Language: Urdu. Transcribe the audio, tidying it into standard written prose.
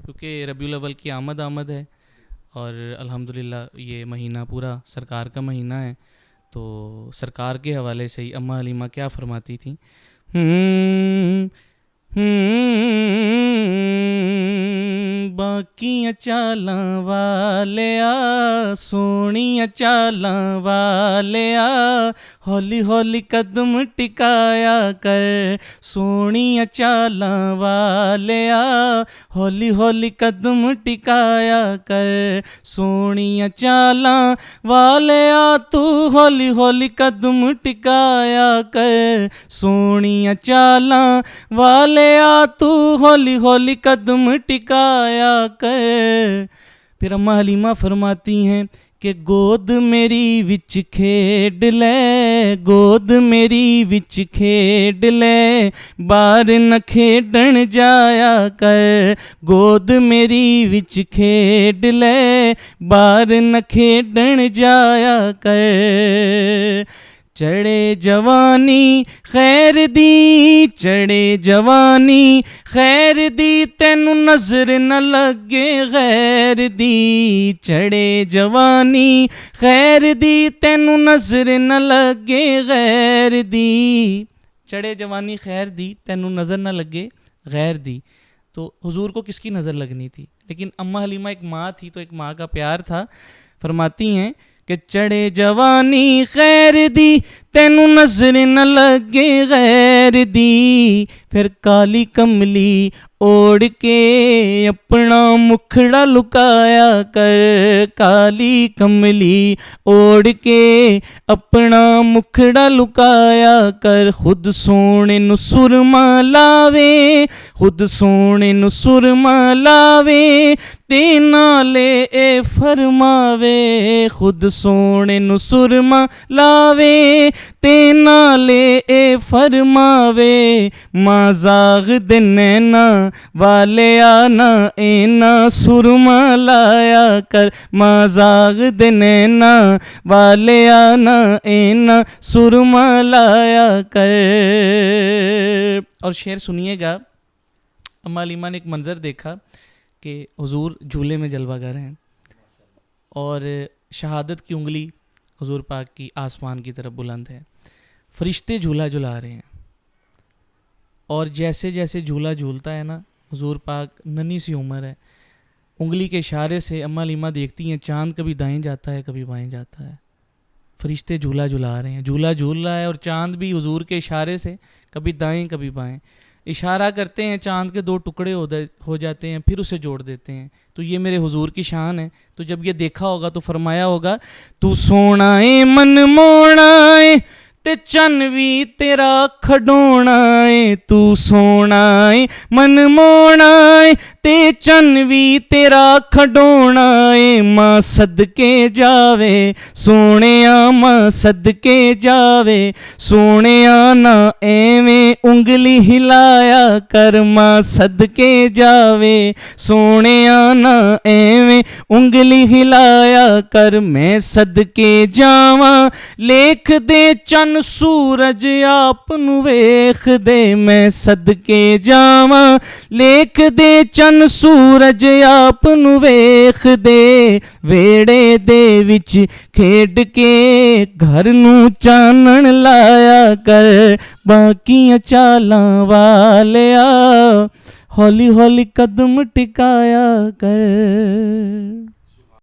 کیونکہ ربیع الاول کی آمد ہے اور الحمدللہ یہ مہینہ پورا سرکار کا مہینہ ہے، تو سرکار کے حوالے سے ہی اماں حلیمہ کیا فرماتی تھیں؟ باقیاں چالاں والیا سونیاں چالاں والیا ہولی ہولی قدم ٹکایا کر، سونیاں چالاں والیا ہولی ہولی قدم ٹکایا کر، سونیاں چالاں والیا تو ہولی ہولی قدم ٹکایا کر، سونیاں چالاں والیا تو ہولی ہولی قدم ٹکایا کر۔ پھر اماں حلیمہ فرماتی ہیں کہ گود میری وچ کھیڈ لے، گود میری وچ کھیڈ لے، باہر نہ کھیڈن جایا کر، گود میری وچ کھیڈ لے، باہر نہ کھیڈن جایا کر۔ چڑھے جوانی خیر دی، چڑھے جوانی خیر دی، تینوں نظر نہ لگے غیر دی، چڑھے جوانی خیر دی، تینوں نظر نہ لگے غیر دی، چڑھے جوانی خیر دی، تینوں نظر نہ لگے غیر دی۔ تو حضور کو کس کی نظر لگنی تھی؟ لیکن اماں حلیمہ ایک ماں تھی، تو ایک ماں کا پیار تھا۔ فرماتی ہیں کہ چڑھے جوانی خیر دی، تینوں نظر نہ لگے غیر دی، پھر کالی کملی اوڑھ کے اپنا مکھڑا لکایا کر، کالی کملی اوڑھ کے اپنا مکھڑا لکایا کر، خود سونے نو سرما لاوے، خود سونے نو سرما لاوے، تے نالے اے فرماوے، خود سونے نو سرما لاوے، تے نالے اے فرماوے، ماں زاغ دے نینا والیا نہ اینا سرما لایا کر، ماں زاغ دے نینا والیا نہ اینا سرما لایا کر۔ اور شعر سنیے گا، اماں حلیمہ نے ایک منظر دیکھا کہ حضور جھولے میں جلوہ گر ہیں اور شہادت کی انگلی حضور پاک کی آسمان کی طرف بلند ہے، فرشتے جھولا جھلا رہے ہیں، اور جیسے جیسے جھولا جھولتا ہے نا، حضور پاک ننھی سی عمر ہے، انگلی کے اشارے سے اماں حلیمہ دیکھتی ہیں چاند کبھی دائیں جاتا ہے کبھی بائیں جاتا ہے، فرشتے جھولا جھلا رہے ہیں، جھولا جھول رہا ہے اور چاند بھی حضور کے اشارے سے کبھی دائیں کبھی بائیں اشارہ کرتے ہیں، چاند کے دو ٹکڑے ہو جاتے ہیں، پھر اسے جوڑ دیتے ہیں۔ تو یہ میرے حضور کی شان ہے۔ تو جب یہ دیکھا ہوگا تو فرمایا ہوگا، تو سونا اے من مونا اے تے چن وی تیرا کھڈونا اے، تو سونا اے من مونا اے تے چن وی تیرا کھڈونا اے، ماں صدکے جاوے سونیا، ماں صدکے جاوے سونیا، نہ ایویں انگلی ہلایا کر، ماں صدکے جاوے سونیا، نہ ایویں انگلی ہلایا کر، میں صدکے جاواں لیکھ دے چن سورج آپ نو ویکھ دے، میں صدکے جاواں لیکھ دے چن سورج آپ نو ویکھ دے، ویڑے دے وچ کھیڈ کے گھر نو چانن لایا کر، باقیاں چالاں والیا ہولی ہولی قدم ٹکایا کر۔